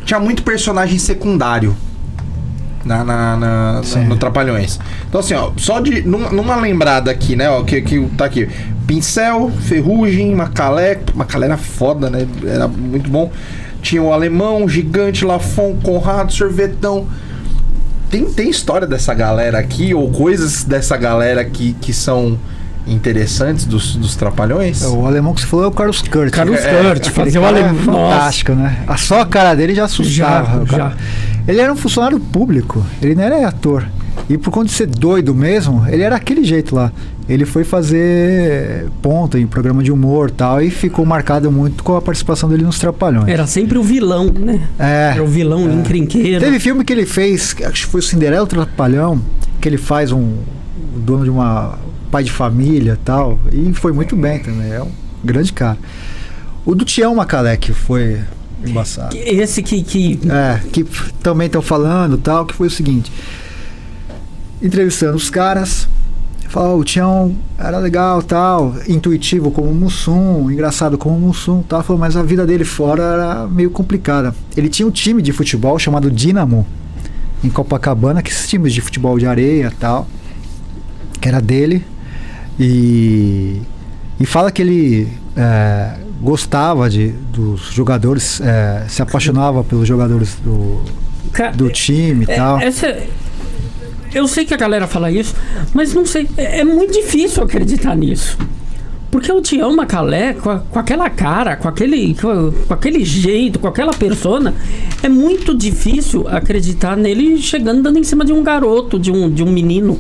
tinha muito personagem secundário no Trapalhões. Então assim, ó, só de numa lembrada aqui, né, ó, que tá aqui. Pincel, Ferrugem, Macalé era foda, né? Era muito bom. Tinha o Alemão, Gigante, Lafon, Conrado, Sorvetão. Tem história dessa galera aqui, ou coisas dessa galera aqui que são interessantes dos Trapalhões? O alemão que você falou é o Carlos Kurt. Carlos Kurt, fazia o alemão. Fantástico, né? Só a cara dele já assustava. Já. Ele era um funcionário público, ele não era ator. E por conta de ser doido mesmo, ele era aquele jeito lá. Ele foi fazer ponta em programa de humor e tal, e ficou marcado muito com a participação dele nos Trapalhões. Era sempre o vilão, né? Era o vilão encrenqueiro. Teve filme que ele fez, acho que foi o Cinderela o Trapalhão, que ele faz o dono de uma pai de família e tal, e foi muito bem também, é um grande cara. O do Tião Macalé, que foi embaçado. Esse que também estão falando tal, que foi o seguinte, entrevistando os caras, falou, o Tião era legal tal, intuitivo como o Mussum, engraçado como o Mussum tal, falou, mas a vida dele fora era meio complicada. Ele tinha um time de futebol chamado Dínamo em Copacabana, que esses times de futebol de areia tal, que era dele, e fala que ele gostava dos jogadores, se apaixonava pelos jogadores do time e tal. Eu sei que a galera fala isso, mas não sei, é muito difícil acreditar nisso. Porque o Tião Macalé, com aquela cara, com aquele jeito, com aquela persona, é muito difícil acreditar nele chegando dando em cima de um garoto, de um menino.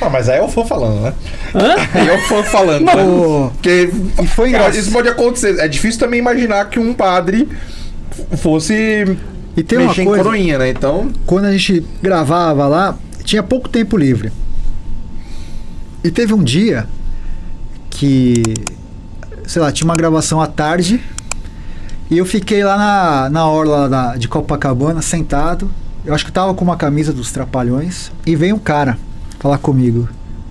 Ah, mas aí é o fã falando, né? Hã? Aí é o fã falando. Né? Porque foi isso pode acontecer. É difícil também imaginar que um padre fosse mexer em coroinha, né? Então, quando a gente gravava lá, tinha pouco tempo livre. E teve um dia que, sei lá, tinha uma gravação à tarde e eu fiquei lá na orla de Copacabana, sentado. Eu acho que eu tava com uma camisa dos Trapalhões e veio um cara falar comigo.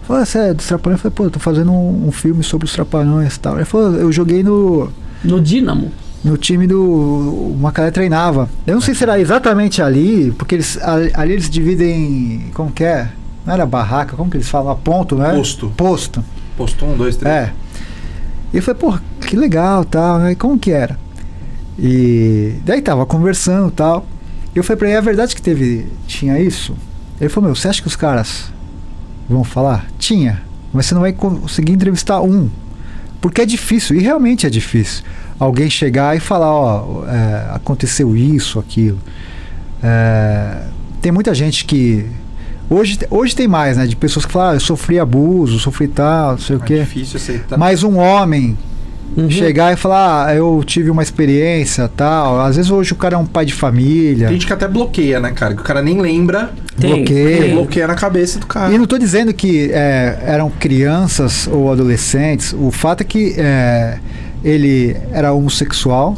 Falei, você é dos Trapalhões? Eu falei, pô, eu tô fazendo um filme sobre os Trapalhões e tal. Ele falou, eu joguei no Dínamo. No time o Macalé treinava. Eu não sei se era exatamente ali, porque ali eles dividem, como que é? Não era barraca, como que eles falam? Ponto, né? Posto. Posto 1, 2, 3. E eu falei, pô, que legal, tal, né? Como que era? E daí tava conversando e tal. E eu falei pra ele, é verdade que tinha isso? Ele falou, você acha que os caras vão falar? Tinha, mas você não vai conseguir entrevistar um. Porque é difícil, e realmente é difícil. Alguém chegar e falar, aconteceu isso, aquilo. Tem muita gente que... Hoje tem mais, né? De pessoas que falam, eu sofri abuso, sofri tal, não sei o quê. É difícil aceitar. Mas um homem chegar e falar, eu tive uma experiência, tal. Às vezes hoje o cara é um pai de família. Tem gente que até bloqueia, né, cara? Que o cara nem lembra. Bloqueia na cabeça do cara. E não tô dizendo que eram crianças ou adolescentes. O fato é que ele era homossexual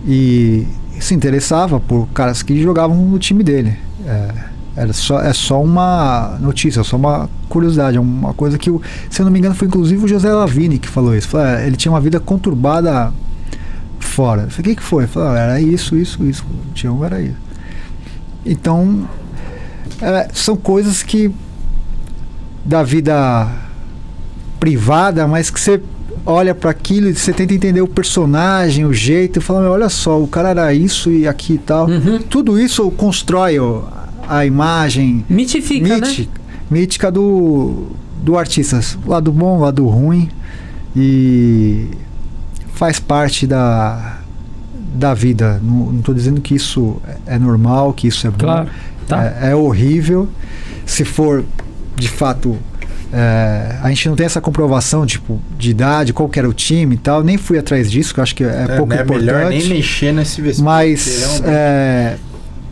e se interessava por caras que jogavam no time dele. É só uma notícia, só uma curiosidade, é uma coisa que, se eu não me engano, foi inclusive o José Lavini que falou isso. Ele tinha uma vida conturbada fora. Eu falei, o que foi? Ele falou, era isso. O Tião era isso. Então, são coisas que da vida privada, mas que você olha para aquilo e você tenta entender o personagem, o jeito, e fala, olha só, o cara era isso e aqui e tal. Tudo isso constrói a imagem mítica do artista, lado bom, lado ruim, e faz parte da vida. Não estou dizendo que isso é normal, que isso é bom. Claro, tá. É horrível. Se for de fato, a gente não tem essa comprovação tipo, de idade, qual que era o time e tal, nem fui atrás disso, que eu acho que é pouco importante. Melhor nem mexer nesse vestido. Mas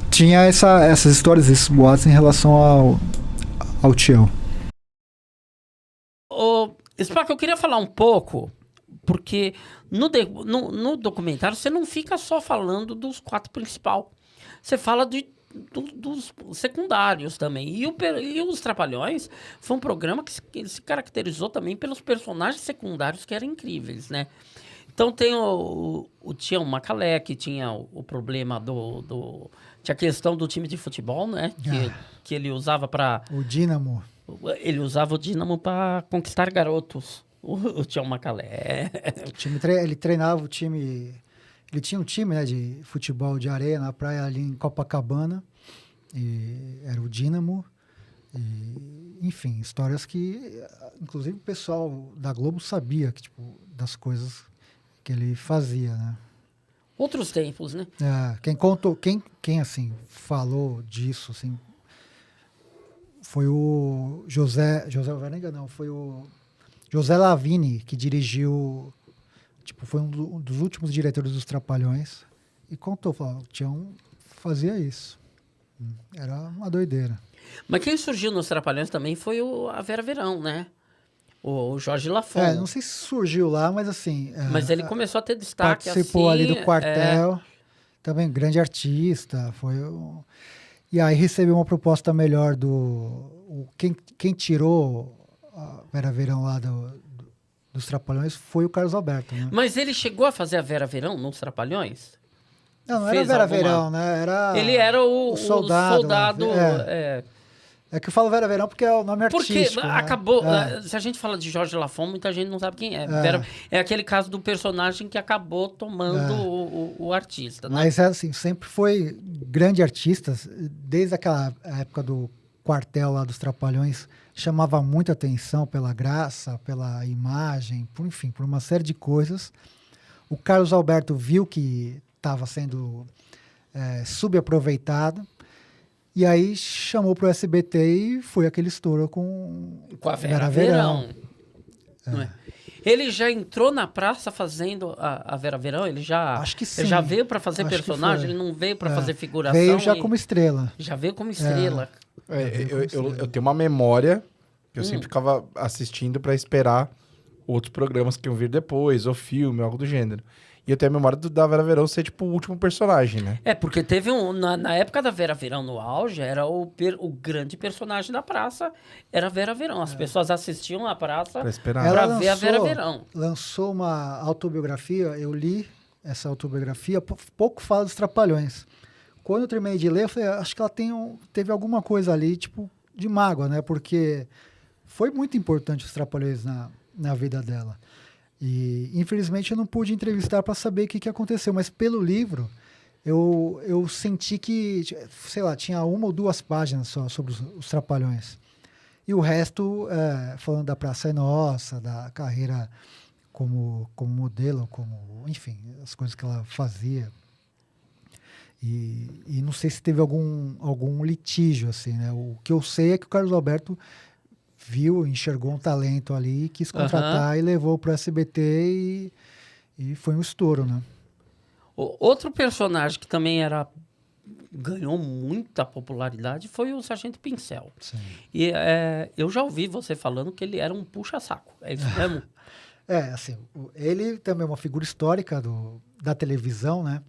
tinha essas histórias, esses boatos em relação ao Tião. Spack, eu queria falar um pouco, porque no documentário você não fica só falando dos 4 principais. Você fala dos secundários também. E os Trapalhões foi um programa que se caracterizou também pelos personagens secundários que eram incríveis, né? Então tem tinha o Macalé, que tinha o problema tinha a questão do time de futebol, né? Que ele usava para... O Dínamo. Ele usava o Dínamo para conquistar garotos. O Tião Macalé. Ele treinava o time... Ele tinha um time, né, de futebol de areia na praia ali em Copacabana. E era o Dínamo. E, enfim, histórias que, inclusive, o pessoal da Globo sabia que, tipo, das coisas que ele fazia, né? Outros tempos, né? Quem contou, quem assim, falou disso, assim, foi o José Alvarenga, não, foi o José Lavini, que dirigiu, tipo, foi um dos últimos diretores dos Trapalhões, e contou, falou, o Tião fazia isso. Era uma doideira. Mas quem surgiu nos Trapalhões também foi a Vera Verão, né? O Jorge Lafon. Não sei se surgiu lá, mas assim... mas ele começou a ter destaque, participou assim, ali do quartel, também grande artista, e aí recebeu uma proposta melhor quem tirou a Vera Verão lá dos Trapalhões foi o Carlos Alberto, né? Mas ele chegou a fazer a Vera Verão nos Trapalhões? Não era Vera Verão, né? Ele era o soldado. É que eu falo Vera Verão porque é o nome artístico. Porque né? acabou... Se a gente fala de Jorge Lafon, muita gente não sabe quem é. É aquele caso do personagem que acabou tomando o artista. Né? Mas assim, sempre foi grande artista. Desde aquela época do quartel lá dos Trapalhões, chamava muita atenção pela graça, pela imagem, por uma série de coisas. O Carlos Alberto viu que estava sendo subaproveitado. E aí chamou pro SBT e foi aquele estouro com a Vera Verão. Não é? Ele já entrou na praça fazendo a Vera Verão? Ele já, acho que sim. Ele já veio para fazer personagem? Ele não veio para fazer figuração? Veio já como estrela. Já veio como estrela. Eu tenho uma memória que eu sempre ficava assistindo para esperar outros programas que iam vir depois, ou filme, ou algo do gênero. E eu tenho a memória da Vera Verão ser, tipo, o último personagem, né? Porque teve na época da Vera Verão no auge, era o grande personagem da praça, era a Vera Verão. As pessoas assistiam a praça pra ver a Vera Verão. Lançou uma autobiografia, eu li essa autobiografia, pouco fala dos Trapalhões. Quando eu terminei de ler, eu falei, acho que ela teve alguma coisa ali, tipo, de mágoa, né? Porque foi muito importante os Trapalhões na vida dela. E, infelizmente, eu não pude entrevistar para saber o que aconteceu, mas pelo livro, eu senti que, sei lá, tinha 1 ou 2 páginas só sobre os Trapalhões. E o resto, falando da Praça é Nossa, da carreira como modelo, enfim, as coisas que ela fazia. E não sei se teve algum litígio, assim, né? O que eu sei é que o Carlos Alberto enxergou um talento ali, quis contratar e levou pro SBT e foi um estouro, né? Outro personagem que também ganhou muita popularidade foi o Sargento Pincel. Sim. E eu já ouvi você falando que ele era um puxa-saco. É isso mesmo? Assim, ele também é uma figura histórica da televisão, né?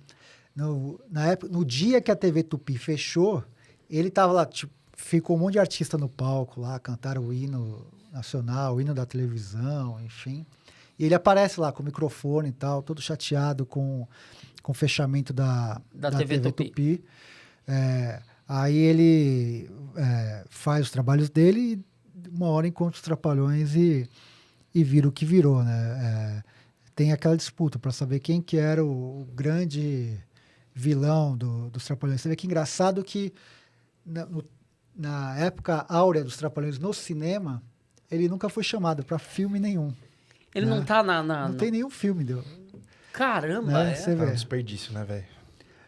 No dia que a TV Tupi fechou, ele tava lá, tipo, ficou um monte de artista no palco lá, cantaram o hino nacional, o hino da televisão, enfim. E ele aparece lá com o microfone e tal, todo chateado com o fechamento da TV Tupi. Aí ele faz os trabalhos dele e uma hora encontra os Trapalhões e vira o que virou, né? Tem aquela disputa para saber quem que era o grande vilão dos Trapalhões. Você vê que engraçado que na época áurea dos Trapalhões no cinema, ele nunca foi chamado para filme nenhum. Ele não tá Não tem nenhum filme dele. Caramba, né? É um desperdício, né, velho?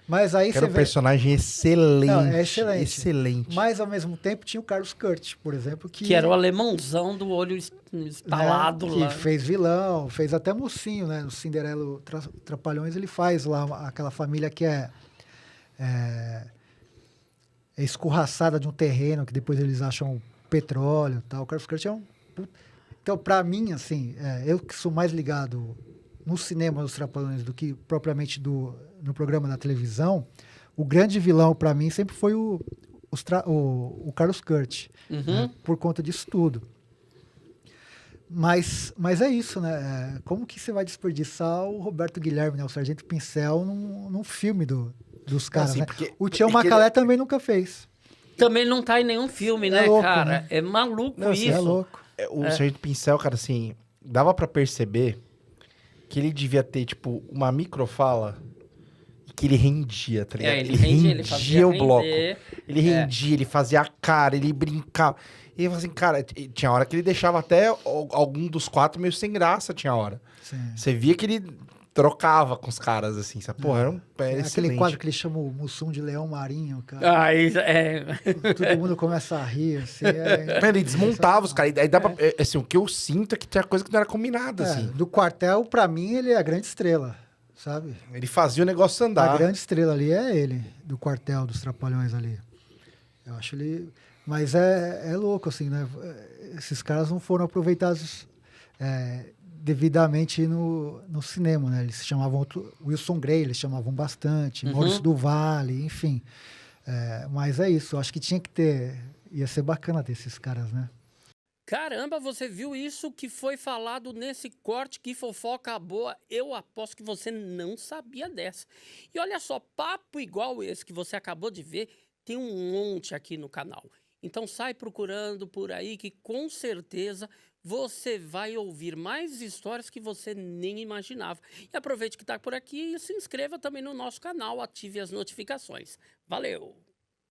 Mas aí era um personagem excelente. Não, excelente. Excelente. Mas, ao mesmo tempo, tinha o Carlos Kurt, por exemplo, que era o alemãozão do olho estalado lá. Que fez vilão, fez até mocinho, né? No Cinderela Trapalhões, ele faz lá aquela família que é escorraçada de um terreno, que depois eles acham petróleo e tal. O Carlos Kurt é Então, pra mim, assim, eu que sou mais ligado no cinema dos Trapalhões do que propriamente no programa da televisão, o grande vilão pra mim sempre foi o Carlos Kurt, né, por conta disso tudo. Mas é isso, né? Como que você vai desperdiçar o Roberto Guilherme, né? O Sargento Pincel num filme dos caras, assim, né? porque- O Tião porque Macalé também nunca fez. Também não tá em nenhum filme, É né, louco, cara? né? É maluco Não, assim, isso. É louco. O Sargento Pincel, cara, assim, dava pra perceber que ele devia ter, tipo, uma microfala e que ele rendia, tá ligado? Ele rendia, ele fazia o bloco. render. Ele rendia, ele fazia a cara, ele brincava. E eu falei assim, cara, tinha hora que ele deixava até algum dos 4 meio sem graça, tinha hora. Sim. Você via que ele trocava com os caras, assim, sabe? Porra, era um pé Aquele excelente. quadro que ele chama o Mussum de Leão Marinho, cara. Ah, isso é. Todo mundo começa a rir, assim. Ele desmontava os caras. Aí dá pra, assim, o que eu sinto é que tinha coisa que não era combinada, assim. Do quartel, pra mim, ele é a grande estrela, sabe? Ele fazia o negócio A andar. grande estrela ali é ele, do quartel, dos Trapalhões ali. Eu acho ele... Mas é louco, assim, né? Esses caras não foram aproveitados devidamente no cinema, né? Eles chamavam Wilson Grey, eles chamavam bastante, Maurício do Vale, enfim. Mas é isso, eu acho que tinha que ter... Ia ser bacana ter esses caras, né? Caramba, você viu isso que foi falado nesse corte? Que fofoca boa. Eu aposto que você não sabia dessa. E olha só, papo igual esse que você acabou de ver, tem um monte aqui no canal. Então sai procurando por aí que com certeza você vai ouvir mais histórias que você nem imaginava. E aproveite que está por aqui e se inscreva também no nosso canal, ative as notificações. Valeu!